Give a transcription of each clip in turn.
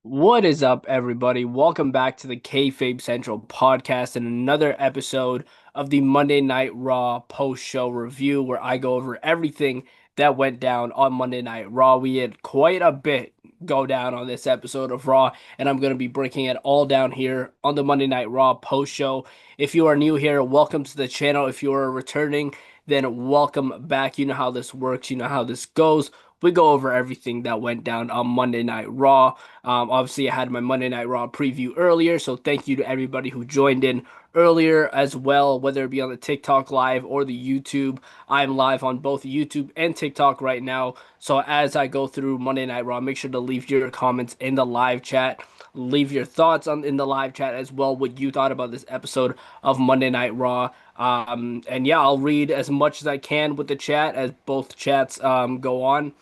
What is up, everybody? Welcome back to the Kayfabe Central podcast and another episode of the Monday Night Raw post-show review, where I go over everything that went down on Monday Night Raw. We had quite a bit go down on this episode of Raw, and I'm going to be breaking it all down here on the Monday Night Raw post-show. If you are new here, welcome to the channel. If you are returning, then welcome back. You know how this works, you know how this goes. We go over everything that went down on Monday Night Raw. Obviously, I had my Monday Night Raw preview earlier, so thank you to everybody who joined in earlier as well, whether it be on the TikTok live or the YouTube. I'm live on both YouTube and TikTok right now. So as I go through Monday Night Raw, make sure to leave your comments in the live chat. Leave your thoughts in the live chat as well, what you thought about this episode of Monday Night Raw. And yeah, I'll read as much as I can with the chat as both chats go on.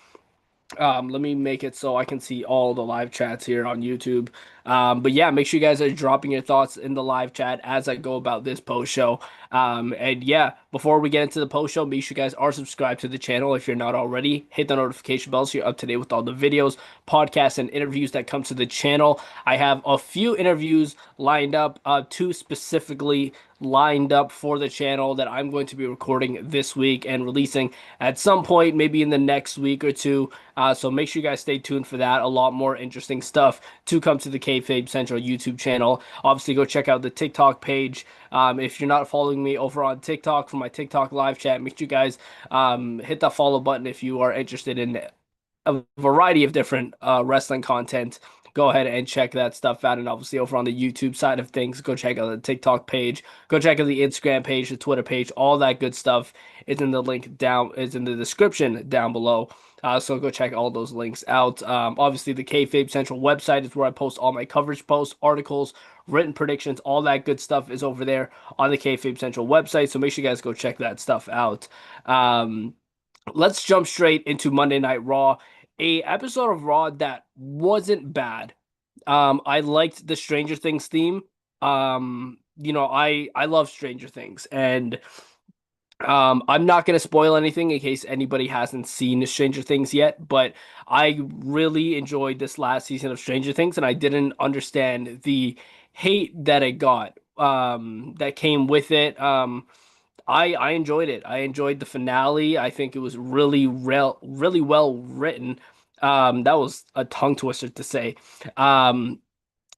Let me make it so I can see all the live chats here on YouTube. But yeah, make sure you guys are dropping your thoughts in the live chat as I go about this post show. And yeah, before we get into the post show, make sure you guys are subscribed to the channel if you're not already. Hit the notification bell so you're up to date with all the videos, podcasts, and interviews that come to the channel. I have a few interviews lined up, two specifically lined up for the channel that I'm going to be recording this week and releasing at some point, maybe in the next week or two. So make sure you guys stay tuned for that. A lot more interesting stuff to come to the Kayfabe Central YouTube channel. Obviously, go check out the TikTok page. If you're not following me over on TikTok for my TikTok live chat, make sure you guys hit the follow button if you are interested in a variety of different wrestling content. Go ahead and check that stuff out. And obviously, over on the YouTube side of things, go check out the TikTok page, go check out the Instagram page, the Twitter page, all that good stuff is in the link down, is in the description down below. So go check all those links out. Obviously, the Kayfabe Central website is where I post all my coverage posts, articles, written predictions, all that good stuff is over there on the Kayfabe Central website. So make sure you guys go check that stuff out. Um, let's jump straight into Monday Night Raw, a episode of Raw that wasn't bad. I liked the Stranger Things theme. I love Stranger Things, and I'm not gonna spoil anything in case anybody hasn't seen Stranger Things yet, but I really enjoyed this last season of Stranger Things, and I didn't understand the hate that it got, that came with it. I enjoyed it. I enjoyed the finale. I think it was really well written. That was a tongue twister to say. Um,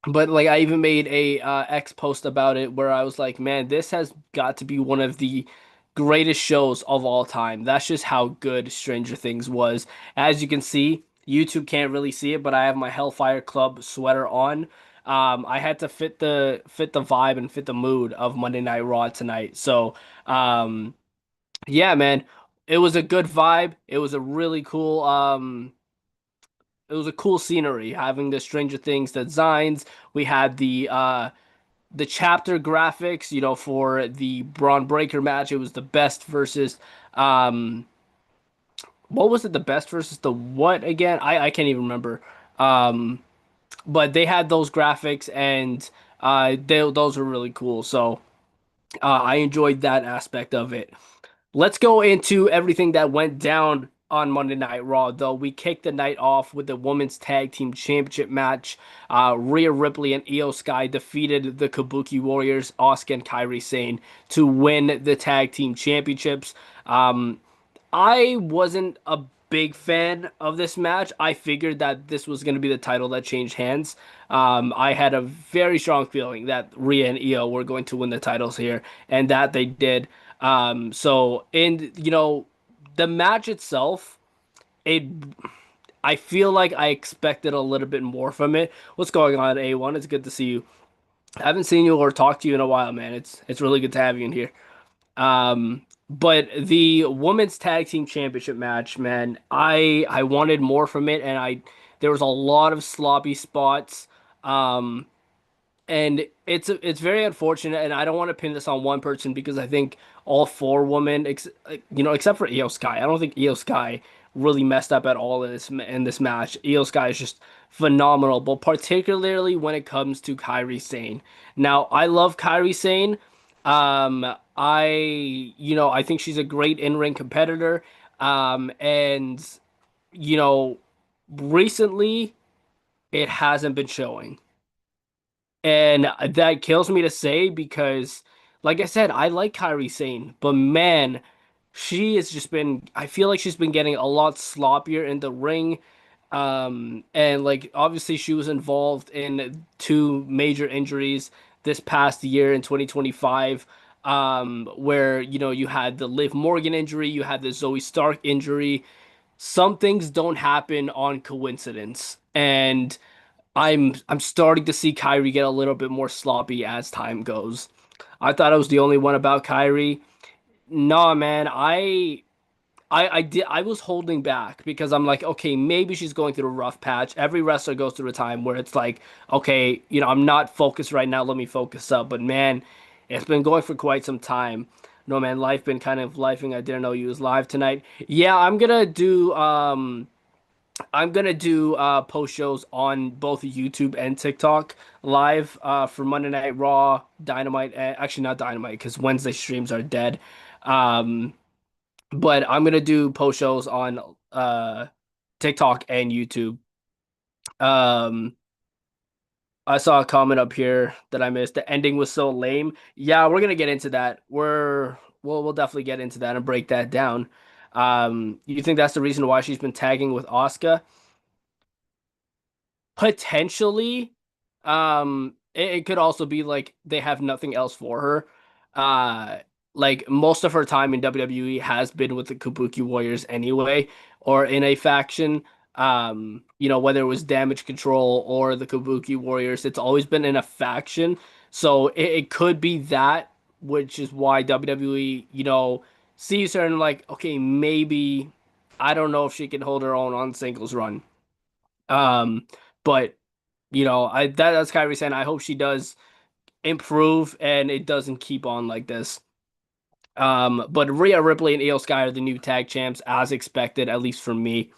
but like I even made a X post about it where I was like, man, this has got to be one of the greatest shows of all time. That's just how good Stranger Things was. As you can see, YouTube can't really see it, but I have my Hellfire Club sweater on. I had to fit the vibe and fit the mood of Monday Night Raw tonight. So, yeah, man, it was a good vibe. It was a cool scenery having the Stranger Things designs. We had the chapter graphics, for the Braun Breaker match. It was the best versus um what was it? The best versus the what again? I can't even remember. Um but they had those graphics, and those were really cool. So I enjoyed that aspect of it. Let's go into everything that went down on Monday Night Raw, though. We kicked the night off with the Women's Tag Team Championship match. Rhea Ripley and Io Sky defeated the Kabuki Warriors, Asuka and Kairi Sane, to win the Tag Team Championships. Um, I wasn't a big fan of this match. I figured that this was going to be the title that changed hands. I had a very strong feeling that Rhea and Io were going to win the titles here, and that they did. The match itself, it I feel like I expected a little bit more from it. What's going on, A1? It's good to see you. I haven't seen you or talked to you in a while, man. It's really good to have you in here. But the women's tag team championship match, man, I wanted more from it, and I there was a lot of sloppy spots. Um, and it's very unfortunate, and I don't want to pin this on one person because I think all four women, except for Io Sky, I don't think Io Sky really messed up at all in this match. Io Sky is just phenomenal, but particularly when it comes to Kairi Sane. Now, I love Kairi Sane. I think she's a great in-ring competitor. And you know, recently. it hasn't been showing. And that kills me to say because, like I said, I like Kyrie Sane, but man, she has just been, I feel like she's been getting a lot sloppier in the ring. And like obviously she was involved in two major injuries this past year in 2025, where you had the Liv Morgan injury, you had the Zoe Stark injury. Some things don't happen on coincidence, and I'm starting to see Kyrie get a little bit more sloppy as time goes. I thought I was the only one about Kyrie. Nah, man, I was holding back because I'm like, okay, maybe she's going through a rough patch. Every wrestler goes through a time where it's like, okay, I'm not focused right now. Let me focus up. But man, it's been going for quite some time. No, man, life been kind of lifing. I didn't know you was live tonight. Yeah, I'm gonna do post shows on both YouTube and TikTok live for Monday Night Raw, Dynamite, actually not Dynamite because Wednesday streams are dead. Um, but I'm gonna do post shows on TikTok and YouTube. Um, I saw a comment up here that I missed. The ending was so lame. Yeah, we're gonna get into that. We'll definitely get into that and break that down. You think that's the reason why she's been tagging with Asuka? Potentially, it could also be like they have nothing else for her. Uh, like most of her time in WWE has been with the Kabuki Warriors anyway, or in a faction. Whether it was Damage Control or the Kabuki Warriors, it's always been in a faction. So it could be that, which is why WWE, sees her and like, okay, maybe I don't know if she can hold her own on singles run. Um, but that's Kyrie saying I hope she does improve and it doesn't keep on like this. But Rhea Ripley and Io Sky are the new tag champs as expected, at least for me.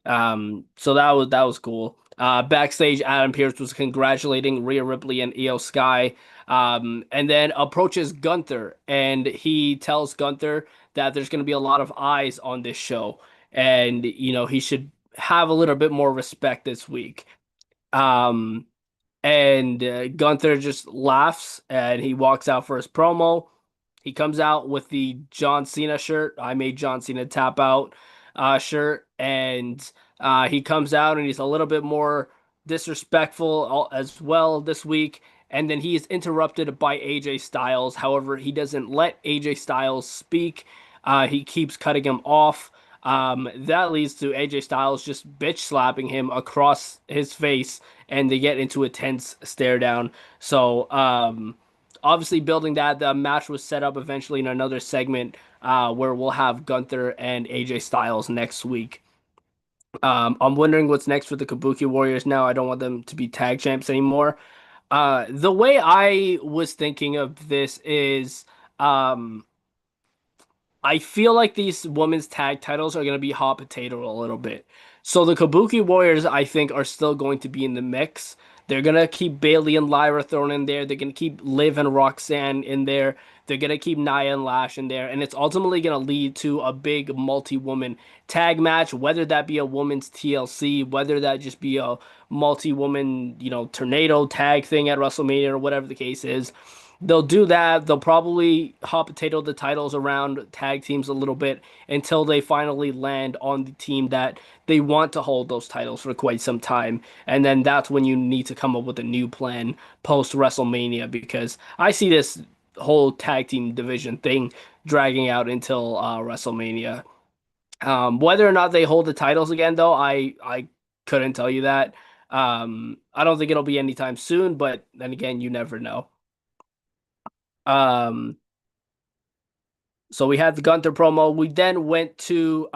So that was cool. Backstage, Adam Pearce was congratulating Rhea Ripley and Io Sky. And then approaches Gunther and he tells Gunther that there's going to be a lot of eyes on this show, and he should have a little bit more respect this week. Um, and Gunther just laughs and he walks out for his promo. He comes out with the John Cena shirt. I made John Cena tap out shirt. And he comes out and he's a little bit more disrespectful as well this week. And then he is interrupted by AJ Styles. However, he doesn't let AJ Styles speak. He keeps cutting him off. That leads to AJ Styles just bitch slapping him across his face, and they get into a tense stare down. So, obviously, building that, the match was set up eventually in another segment where we'll have Gunther and AJ Styles next week. I'm wondering what's next for the Kabuki Warriors now. I don't want them to be tag champs anymore. The way I was thinking of this is. I feel like these women's tag titles are going to be hot potato a little bit. So the Kabuki Warriors, I think, are still going to be in the mix. They're going to keep Bailey and Lyra thrown in there. They're going to keep Liv and Roxanne in there. They're going to keep Nia and Lash in there. And it's ultimately going to lead to a big multi-woman tag match, whether that be a women's TLC, whether that just be a multi-woman, tornado tag thing at WrestleMania or whatever the case is. They'll do that. They'll probably hot potato the titles around tag teams a little bit until they finally land on the team that they want to hold those titles for quite some time. And then that's when you need to come up with a new plan post WrestleMania, because I see this whole tag team division thing dragging out until WrestleMania. Whether or not they hold the titles again, though, I couldn't tell you that. I don't think it'll be anytime soon, but then again, you never know. Um, so we had the Gunther promo. We then went to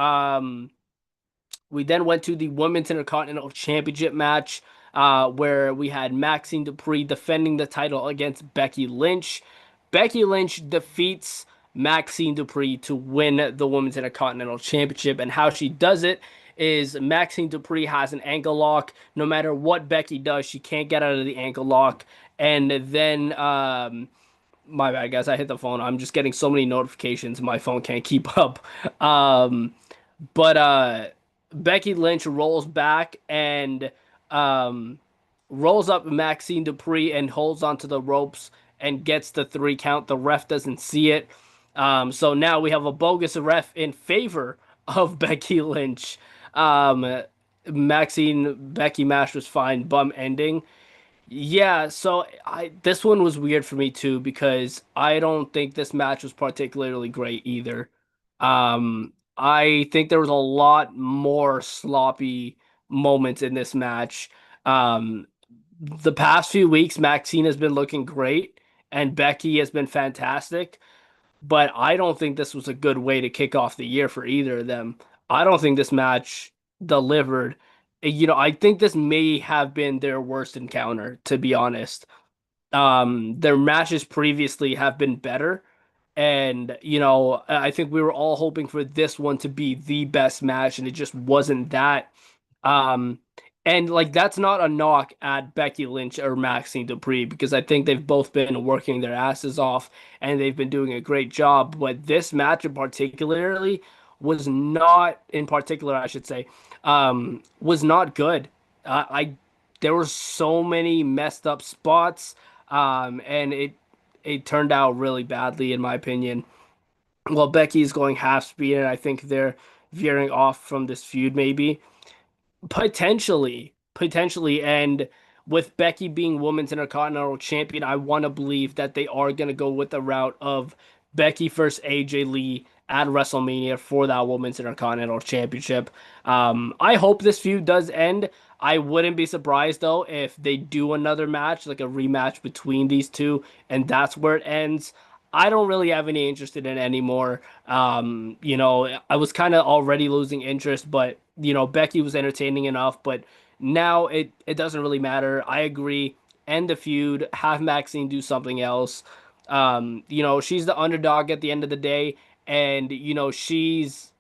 the Women's Intercontinental Championship match, where we had Maxine Dupree defending the title against Becky Lynch. Becky Lynch defeats Maxine Dupree to win the Women's Intercontinental Championship, and how she does it is Maxine Dupree has an ankle lock. No matter what Becky does, she can't get out of the ankle lock, and then my bad, guys. I hit the phone. I'm just getting so many notifications. My phone can't keep up. Um, but Becky Lynch rolls back and um, rolls up Maxine Dupree and holds onto the ropes and gets the 3 count. The ref doesn't see it. So now we have a bogus ref in favor of Becky Lynch. Becky match was fine. Bum ending. Yeah, so I this one was weird for me too because I don't think this match was particularly great either. I think there was a lot more sloppy moments in this match. Um, the past few weeks, Maxine has been looking great and Becky has been fantastic, but I don't think this was a good way to kick off the year for either of them. I don't think this match delivered. I think this may have been their worst encounter, to be honest. Their matches previously have been better, and I think we were all hoping for this one to be the best match, and it just wasn't that. Um, and like that's not a knock at Becky Lynch or Maxine Dupree because I think they've both been working their asses off and they've been doing a great job. But this match in particularly was not, in particular, I should say, was not good. I There were so many messed up spots, and it turned out really badly in my opinion. Well, Becky's going half speed, and I think they're veering off from this feud maybe. Potentially, and with Becky being Women's Intercontinental Champion, I want to believe that they are going to go with the route of Becky versus AJ Lee at WrestleMania for that Women's Intercontinental Championship. I hope this feud does end. I wouldn't be surprised though if they do another match, like a rematch between these two, and that's where it ends. I don't really have any interest in it anymore. I was kind of already losing interest, but Becky was entertaining enough, but now it doesn't really matter. I agree. End the feud, have Maxine do something else. She's the underdog at the end of the day, and she's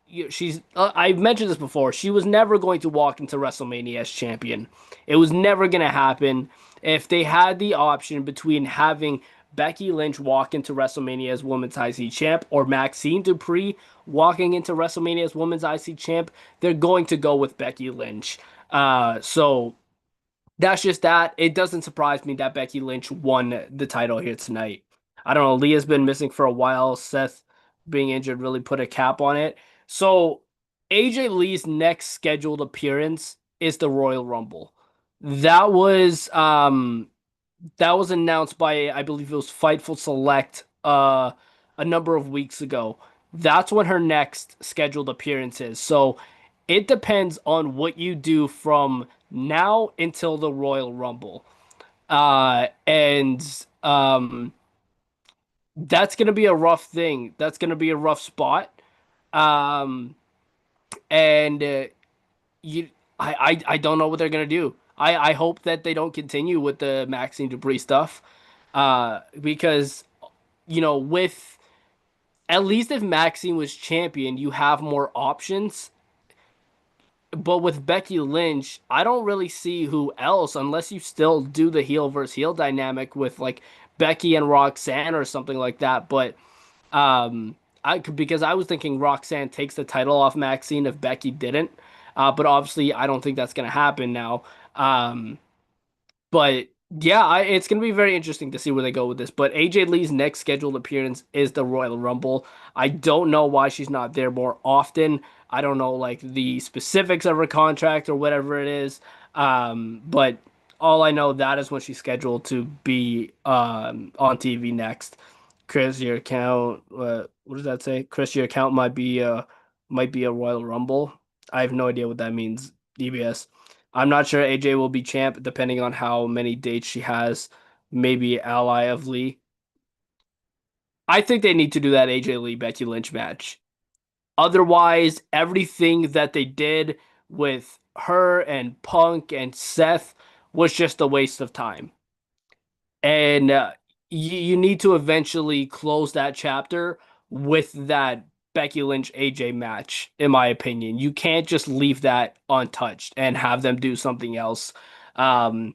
I've mentioned this before. She was never going to walk into WrestleMania as champion. It was never going to happen. If they had the option between having Becky Lynch walk into WrestleMania as Women's IC champ or Maxine Dupree walking into WrestleMania as Women's IC champ, they're going to go with Becky Lynch. So that's just that. It doesn't surprise me that Becky Lynch won the title here tonight. I don't know. Leah's been missing for a while. Seth being injured really put a cap on it. So AJ Lee's next scheduled appearance is the Royal Rumble. That was um that was announced by I believe it was Fightful Select a number of weeks ago. That's when her next scheduled appearance is. So it depends on what you do from now until the Royal Rumble. And That's gonna be a rough thing. That's gonna be a rough spot. Um and you I don't know what they're gonna do. I hope that they don't continue with the Maxine Dupree stuff. Because with at least if Maxine was champion, you have more options. But with Becky Lynch, I don't really see who else unless you still do the heel versus heel dynamic with like Becky and Roxanne or something like that. But because I was thinking Roxanne takes the title off Maxine if Becky didn't. But obviously, I don't think that's gonna happen now. Um, but yeah, it's going to be very interesting to see where they go with this. But AJ Lee's next scheduled appearance is the Royal Rumble. I don't know why she's not there more often. I don't know like the specifics of her contract or whatever it is. But all I know that is when she's scheduled to be on TV next. Chris, your account. What does that say? Chris, your account might be a Royal Rumble. I have no idea what that means. EBS. I'm not sure AJ will be champ depending on how many dates she has. Maybe ally of Lee. I think they need to do that AJ Lee Becky Lynch match. Otherwise, everything that they did with her and Punk and Seth was just a waste of time. And you need to eventually close that chapter with that Becky Lynch AJ match, in my opinion. You can't just leave that untouched and have them do something else. Um,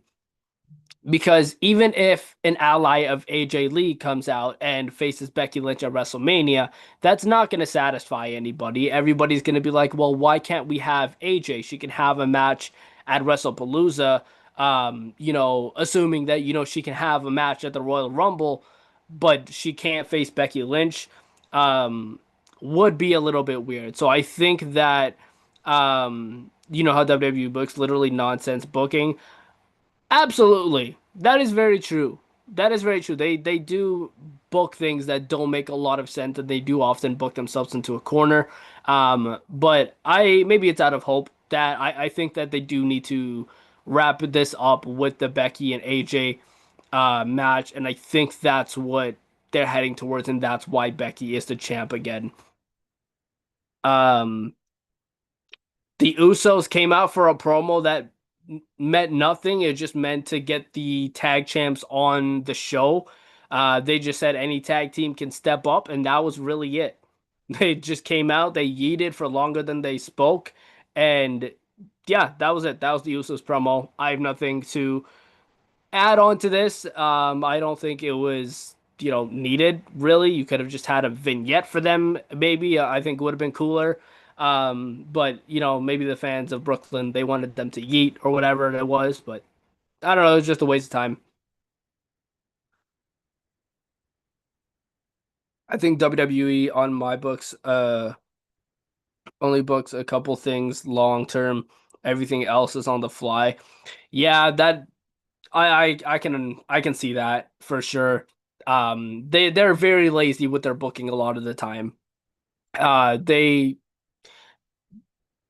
because even if an ally of AJ Lee comes out and faces Becky Lynch at WrestleMania, that's not going to satisfy anybody. Everybody's going to be like, well, why can't we have AJ? She can have a match at WrestlePalooza, assuming that, she can have a match at the Royal Rumble, but she can't face Becky Lynch, um, would be a little bit weird. So I think that, you know how WWE books, literally nonsense booking. Absolutely. That is very true. That is very true. They do book things that don't make a lot of sense, and they do often book themselves into a corner. But I maybe it's out of hope that I think that they do need to wrap this up with the Becky and AJ match, and I think that's what they're heading towards, and that's why Becky is the champ again. Um, the Usos came out for a promo that meant nothing. It just meant to get the tag champs on the show. They just said any tag team can step up, and that was really it. They just came out, they yeeted for longer than they spoke, and yeah, that was it. That was the Usos promo. I have nothing to add on to this. I don't think it was, needed really. You could have just had a vignette for them, maybe. I think would have been cooler. But maybe the fans of Brooklyn, they wanted them to yeet or whatever it was, but I don't know, it was just a waste of time. I think WWE on my books only books a couple things long term. Everything else is on the fly. Yeah, that I can see that for sure. They're very lazy with their booking a lot of the time. They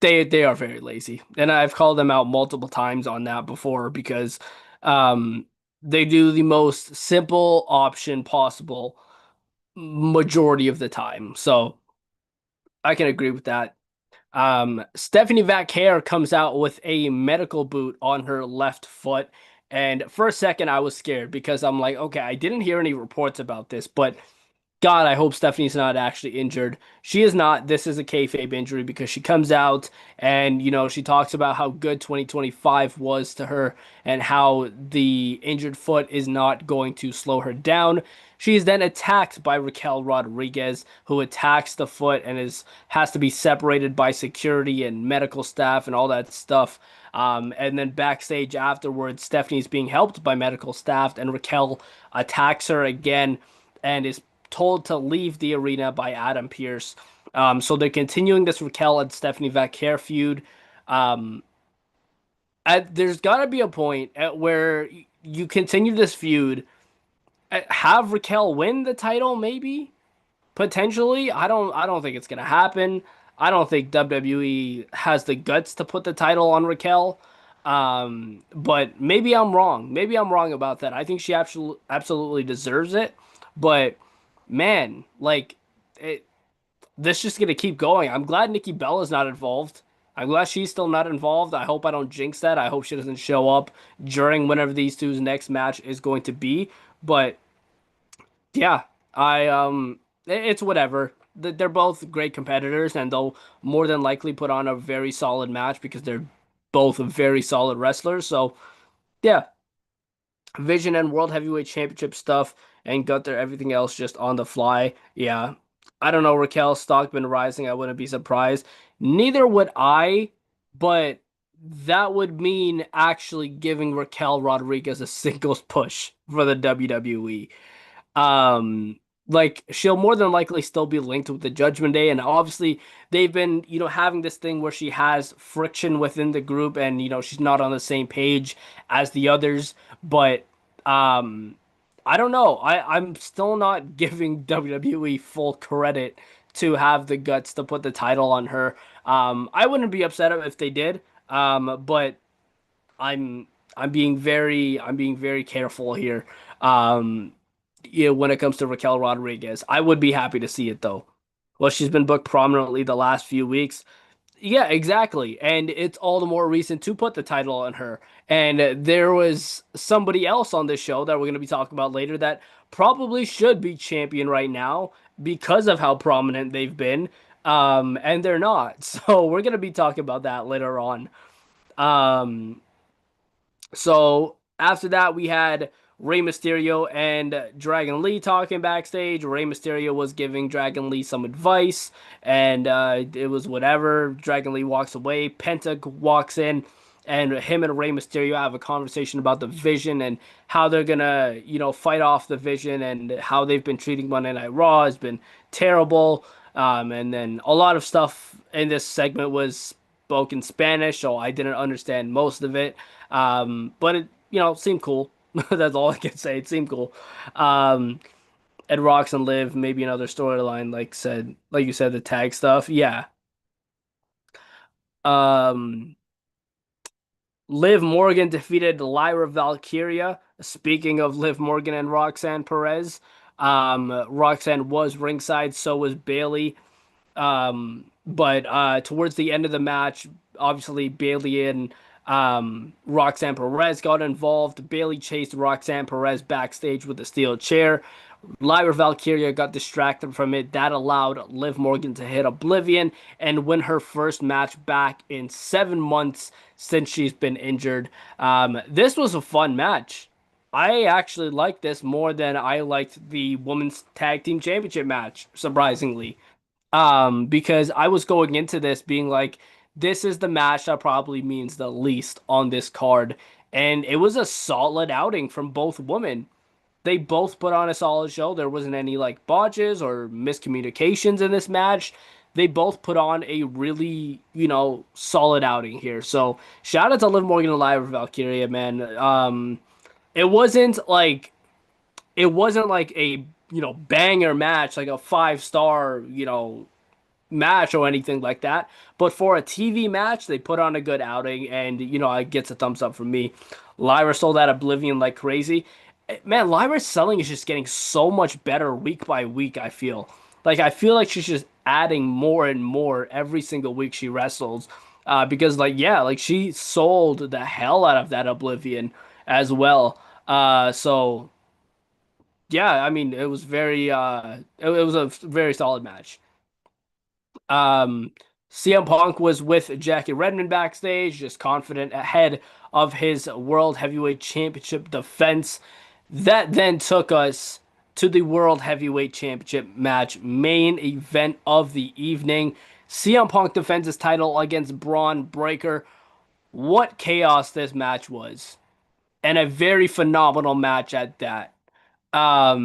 are very lazy, and I've called them out multiple times on that before because um they do the most simple option possible majority of the time. So I can agree with that. Stephanie Vaquer comes out with a medical boot on her left foot. And for a second, I was scared because I'm like, okay, I didn't hear any reports about this, but God, I hope Stephanie's not actually injured. She is not. This is a kayfabe injury because she comes out and, she talks about how good 2025 was to her and how the injured foot is not going to slow her down. She is then attacked by Raquel Rodriguez, who attacks the foot and has to be separated by security and medical staff and all that stuff. And then backstage afterwards, Stephanie's being helped by medical staff, and Raquel attacks her again and is told to leave the arena by Adam Pearce. So they're continuing this Raquel and Stephanie Vaquer feud. Um, there's got to be a point at where you continue this feud, have Raquel win the title, maybe potentially. I don't think it's gonna happen. I don't think WWE has the guts to put the title on Raquel. But maybe I'm wrong. Maybe I'm wrong about that. I think she absolutely deserves it. But man, like it, this just gonna keep going. I'm glad Nikki Bella's not involved. I'm glad she's still not involved. I hope I don't jinx that. I hope she doesn't show up during whenever these two's next match is going to be. But yeah, it's whatever. They're both great competitors, and they'll more than likely put on a very solid match because they're both very solid wrestlers. So yeah, Vision and World Heavyweight Championship stuff and got there everything else just on the fly. Yeah. I don't know, Raquel's stock been rising. I wouldn't be surprised. Neither would I, but that would mean actually giving Raquel Rodriguez a singles push for the WWE. Um, like she'll more than likely still be linked with the Judgment Day, and obviously they've been, having this thing where she has friction within the group, and she's not on the same page as the others. But um, I don't know. I'm still not giving WWE full credit to have the guts to put the title on her. I wouldn't be upset if they did. But I'm I'm being very careful here. Um, when it comes to Raquel Rodriguez, I would be happy to see it though. Well, she's been booked prominently the last few weeks. Yeah, exactly. And it's all the more reason to put the title on her. And there was somebody else on this show that we're going to be talking about later that probably should be champion right now because of how prominent they've been. And they're not. So we're going to be talking about that later on. Um, so after that, we had Rey Mysterio and Dragon Lee talking backstage. Rey Mysterio was giving Dragon Lee some advice, and it was whatever. Dragon Lee walks away. Penta walks in and him and Rey Mysterio have a conversation about the Vision and how they're gonna, fight off the Vision, and how they've been treating Monday Night Raw has been terrible. And then a lot of stuff in this segment was spoken Spanish, so I didn't understand most of it. But it, seemed cool. That's all I can say. It seemed cool. Um, and Rox and Liv, maybe another storyline, like you said, the tag stuff. Yeah. Um, Liv Morgan defeated Lyra Valkyria. Speaking of Liv Morgan and Roxanne Perez, Roxanne was ringside, so was Bailey. But towards the end of the match, obviously Bailey and Roxanne Perez got involved. Bailey chased Roxanne Perez backstage with a steel chair. Lyra Valkyria got distracted from it. That allowed Liv Morgan to hit Oblivion and win her first match back in 7 months since she's been injured. This was a fun match. I actually liked this more than I liked the Women's Tag Team Championship match, surprisingly. Because I was going into this being like, this is the match that probably means the least on this card. And it was a solid outing from both women. They both put on a solid show. There wasn't any like botches or miscommunications in this match. They both put on a really, solid outing here. So shout out to Liv Morgan and Lyra Valkyria, man. It wasn't like a banger match, like a 5 star, match or anything like that. But for a TV match, they put on a good outing, and it gets a thumbs up from me. Lyra sold that Oblivion like crazy. Man, Lyra's selling is just getting so much better week by week, I feel. Like I feel like she's just adding more and more every single week she wrestles. Because like yeah, like she sold the hell out of that Oblivion as well. So yeah, I mean it was a very solid match. Um, CM Punk was with Jackie Redmond backstage, just confident ahead of his World Heavyweight Championship defense. That then took us to the World Heavyweight Championship match, main event of the evening. CM Punk defends his title against Braun Breaker. What chaos this match was, and a very phenomenal match at that. A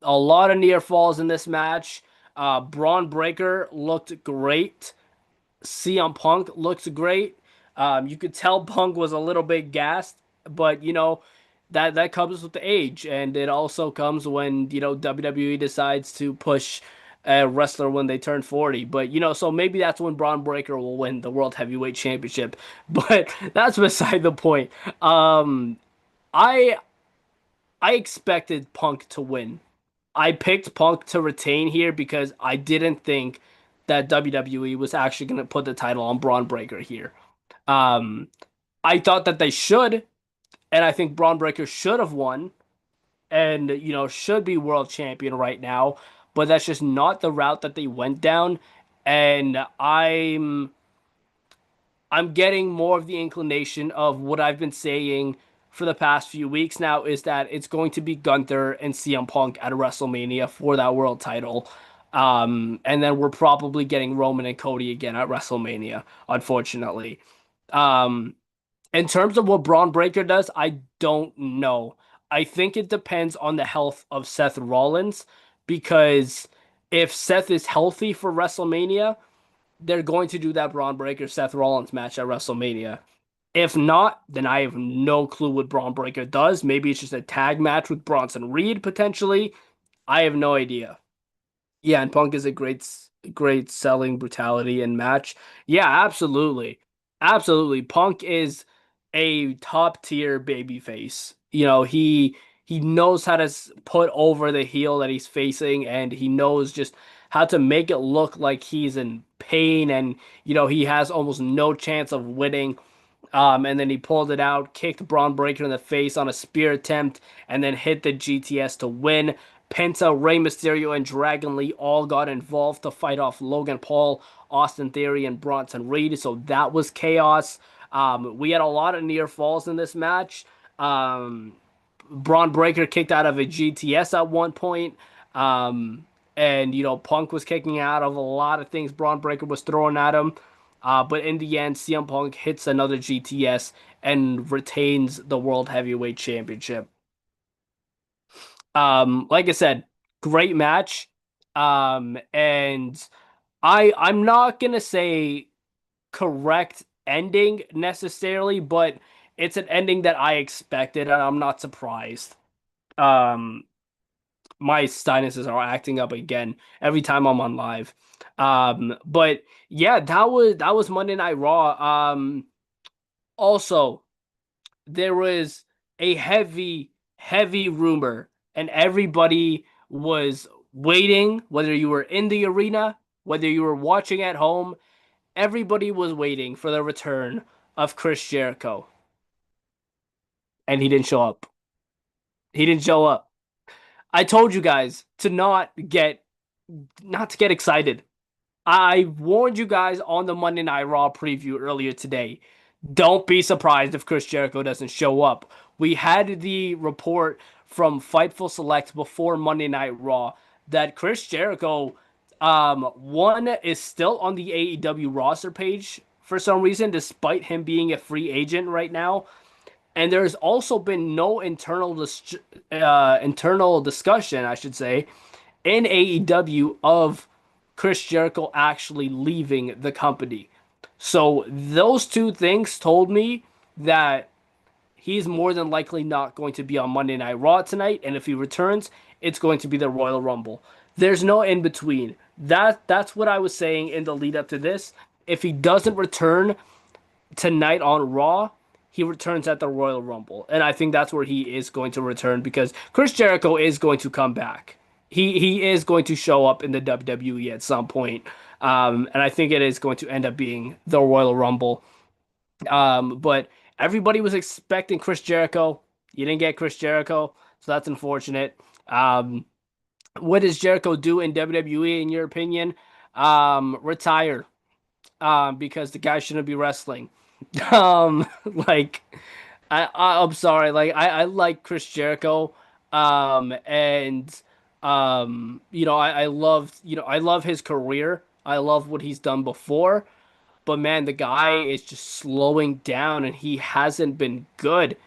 lot of near falls in this match. Braun Breaker looked great. CM Punk looks great. You could tell Punk was a little bit gassed, but that comes with the age, and it also comes when WWE decides to push a wrestler when they turn 40. But so maybe that's when Braun Breaker will win the World Heavyweight Championship. But that's beside the point. I I expected Punk to win. I picked Punk to retain here because I didn't think that WWE was actually going to put the title on Braun Breaker here. Um, I thought that they should, and I think Braun Breaker should have won and, should be world champion right now, but that's just not the route that they went down. And I'm getting more of the inclination of what I've been saying for the past few weeks now is that it's going to be Gunther and CM Punk at WrestleMania for that world title. And then we're probably getting Roman and Cody again at WrestleMania, unfortunately. Um, in terms of what Braun Breaker does, I don't know. I think it depends on the health of Seth Rollins because if Seth is healthy for WrestleMania, they're going to do that Braun Breaker Seth Rollins match at WrestleMania. If not, then I have no clue what Braun Breaker does. Maybe it's just a tag match with Bronson Reed potentially. I have no idea. Yeah, and Punk is a great selling brutality and match. Yeah, absolutely. Absolutely. Punk is a top tier babyface. He knows how to put over the heel that he's facing, and he knows just how to make it look like he's in pain, and he has almost no chance of winning. And then he pulled it out, kicked Braun Breaker in the face on a spear attempt, and then hit the GTS to win. Penta, Rey Mysterio, and Dragon Lee all got involved to fight off Logan Paul, Austin Theory, and Bronson Reed. So that was chaos. We had a lot of near falls in this match. Um, Braun Breaker kicked out of a GTS at one point. And Punk was kicking out of a lot of things Braun Breaker was throwing at him. But in the end, CM Punk hits another GTS and retains the World Heavyweight Championship. Like I said, great match. And I'm not gonna say correct ending necessarily, but it's an ending that I expected, and I'm not surprised. Um, my sinuses are acting up again every time I'm on live. But yeah, that was Monday Night Raw. Also, there was a heavy rumor, and everybody was waiting, whether you were in the arena, whether you were watching at home, everybody was waiting for the return of Chris Jericho, and he didn't show up. He didn't show up. I told you guys to not to get excited. I warned you guys on the Monday Night Raw preview earlier today. Don't be surprised if Chris Jericho doesn't show up. We had the report from Fightful Select before Monday Night Raw that Chris Jericho, one, is still on the AEW roster page for some reason, despite him being a free agent right now. And there's also been no internal discussion, I should say, in AEW of Chris Jericho actually leaving the company. So those two things told me that he's more than likely not going to be on Monday Night Raw tonight, and if he returns, it's going to be the Royal Rumble. There's no in between. That's what I was saying in the lead up to this. If he doesn't return tonight on Raw, he returns at the Royal Rumble. And I think that's where he is going to return because Chris Jericho is going to come back. He is going to show up in the WWE at some point. And I think it is going to end up being the Royal Rumble. But everybody was expecting Chris Jericho. You didn't get Chris Jericho, so that's unfortunate. What does Jericho do in WWE in your opinion? Retire. Because the guy shouldn't be wrestling. Like I'm sorry, like I like Chris Jericho, and I love I love his career. I love what he's done before, but man, the guy is just slowing down, and he hasn't been good.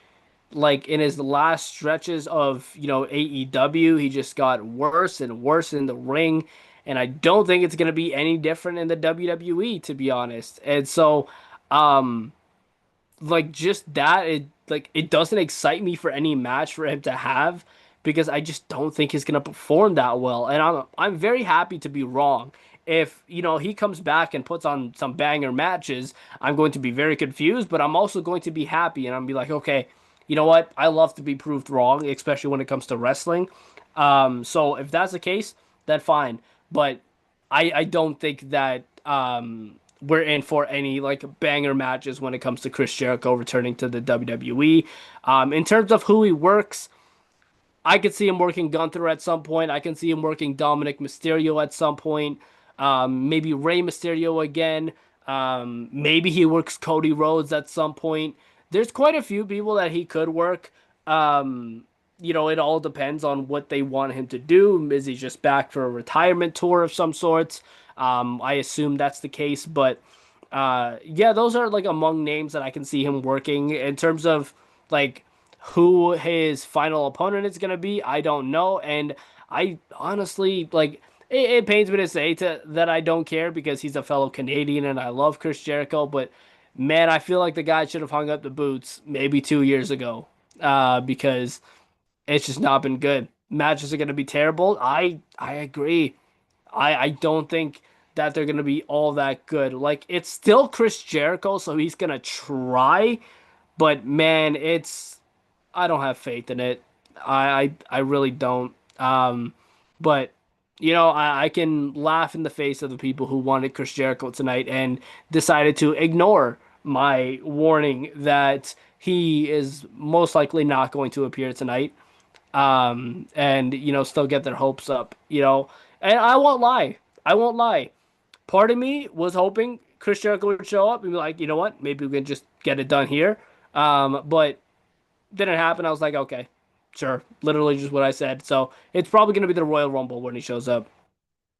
Like in his last stretches of AEW, he just got worse and worse in the ring, and I don't think it's gonna be any different in the WWE, to be honest. And so, um like just that it doesn't excite me for any match for him to have because I just don't think he's gonna perform that well. And I'm very happy to be wrong. If he comes back and puts on some banger matches, I'm going to be very confused, but I'm also going to be happy and I'm be like, okay, you know what? I love to be proved wrong, especially when it comes to wrestling. So if that's the case, then fine. But I don't think that we're in for any like banger matches when it comes to Chris Jericho returning to the WWE. In terms of who he works, I could see him working Gunther at some point. I can see him working Dominic Mysterio at some point. Maybe Rey Mysterio again. Maybe he works Cody Rhodes at some point. There's quite a few people that he could work. It all depends on what they want him to do. Is he just back for a retirement tour of some sorts? I assume that's the case, but yeah, those are like among names that I can see him working in terms of like who his final opponent is gonna be. I don't know, and I honestly like it pains me to say that I don't care because he's a fellow Canadian and I love Chris Jericho, but man, I feel like the guy should have hung up the boots maybe 2 years ago, because it's just not been good. Matches are gonna be terrible. I agree. I don't think that they're gonna be all that good. Like it's still Chris Jericho, so he's gonna try, but man, I don't have faith in it. I really don't. But I can laugh in the face of the people who wanted Chris Jericho tonight and decided to ignore my warning that he is most likely not going to appear tonight. And still get their hopes up. And I won't lie. I won't lie. Part of me was hoping Chris Jericho would show up and be like, you know what, maybe we can just get it done here. But didn't happen. I was like, okay, sure. Literally just what I said. So it's probably going to be the Royal Rumble when he shows up.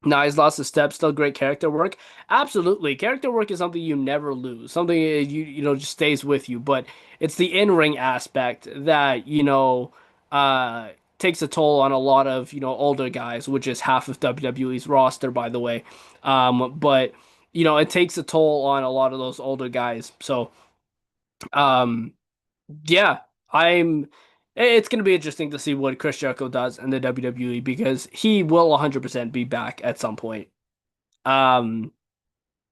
Now he's lost a step, still great character work. Absolutely. Character work is something you never lose. Something just stays with you, but it's the in-ring aspect that, takes a toll on a lot of, older guys, which is half of WWE's roster, by the way. But it takes a toll on a lot of those older guys. So, um, yeah, I'm it's going to be interesting to see what Chris Jericho does in the WWE because he will 100% be back at some point. Um,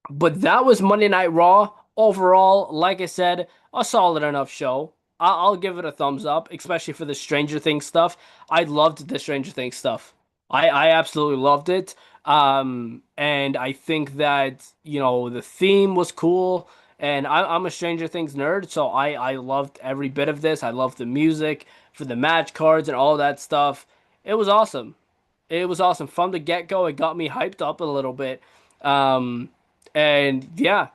but that was Monday Night Raw. Overall, like I said, a solid enough show. I'll give it a thumbs up, especially for the Stranger Things stuff. I loved the Stranger Things stuff. I absolutely loved it. And I think that, the theme was cool. And I'm a Stranger Things nerd, so I loved every bit of this. I loved the music for the match cards and all that stuff. It was awesome. It was awesome. From the get-go, it got me hyped up a little bit. Um, and yeah,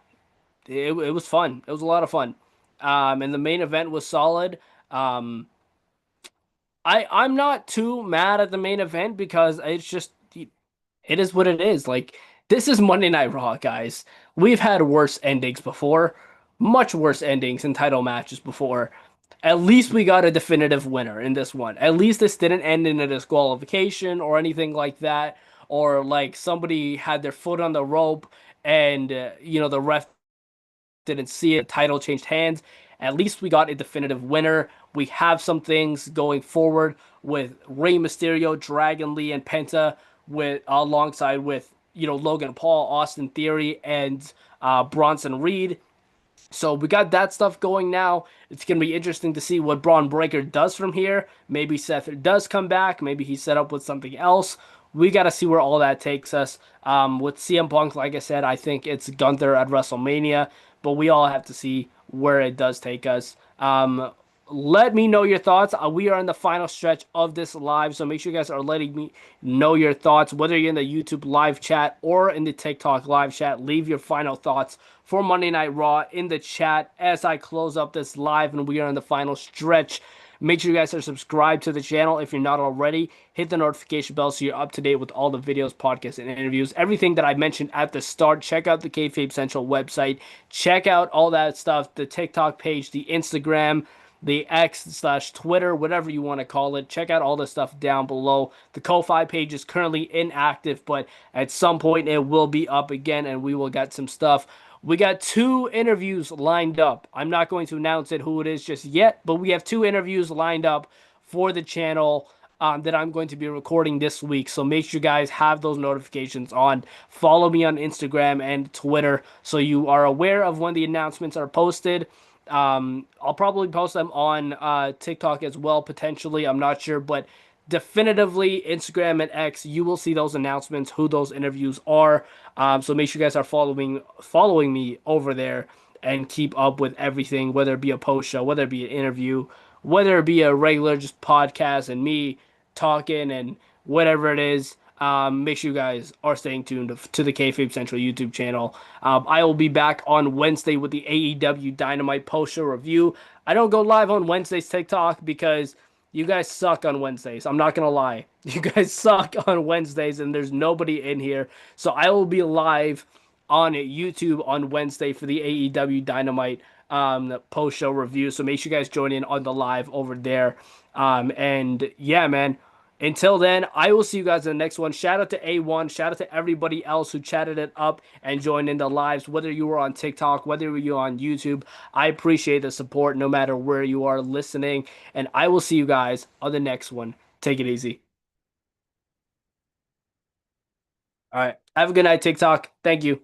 it was fun. It was a lot of fun. And the main event was solid. Um, I'm not too mad at the main event because it's just it is what it is. Like this is Monday Night Raw, guys. We've had worse endings before, much worse endings in title matches before. At least we got a definitive winner in this one. At least this didn't end in a disqualification or anything like that, or like somebody had their foot on the rope and the ref didn't see it. The title changed hands. At least we got a definitive winner. We have some things going forward with Rey Mysterio, Dragon Lee, and Penta with alongside with Logan Paul, Austin Theory, and Bronson Reed. So we got that stuff going now. It's going to be interesting to see what Braun Breaker does from here. Maybe Seth does come back. Maybe he's set up with something else. We got to see where all that takes us. With CM Punk, like I said, I think it's Gunther at WrestleMania, but we all have to see where it does take us. Let me know your thoughts. We are in the final stretch of this live, so make sure you guys are letting me know your thoughts, whether you're in the YouTube live chat or in the TikTok live chat. Leave your final thoughts for Monday Night Raw in the chat as I close up this live and we are in the final stretch. Make sure you guys are subscribed to the channel if you're not already. Hit the notification bell so you're up to date with all the videos, podcasts, and interviews. Everything that I mentioned at the start. Check out the Kayfabe Central website. Check out all that stuff, the TikTok page, the Instagram, the X/Twitter, whatever you want to call it. Check out all the stuff down below. The Ko-Fi page is currently inactive, but at some point it will be up again and we will get some stuff. We got two interviews lined up. I'm not going to announce it who it is just yet, but we have two interviews lined up for the channel that I'm going to be recording this week. So make sure you guys have those notifications on. Follow me on Instagram and Twitter so you are aware of when the announcements are posted. I'll probably post them on TikTok as well, potentially. I'm not sure, but definitively Instagram and X, you will see those announcements, who those interviews are. So make sure you guys are following me over there and keep up with everything, whether it be a post show, whether it be an interview, whether it be a regular just podcast and me talking and whatever it is. Make sure you guys are staying tuned to the Kayfabe Central YouTube channel. I will be back on Wednesday with the AEW Dynamite post-show review. I don't go live on Wednesday's TikTok because you guys suck on Wednesdays. I'm not gonna lie. You guys suck on Wednesdays and there's nobody in here. So I will be live on YouTube on Wednesday for the AEW Dynamite post-show review. So make sure you guys join in on the live over there. And yeah, man. Until then, I will see you guys in the next one. Shout out to A1. Shout out to everybody else who chatted it up and joined in the lives, whether you were on TikTok, whether you were on YouTube. I appreciate the support no matter where you are listening. And I will see you guys on the next one. Take it easy. All right. Have a good night, TikTok. Thank you.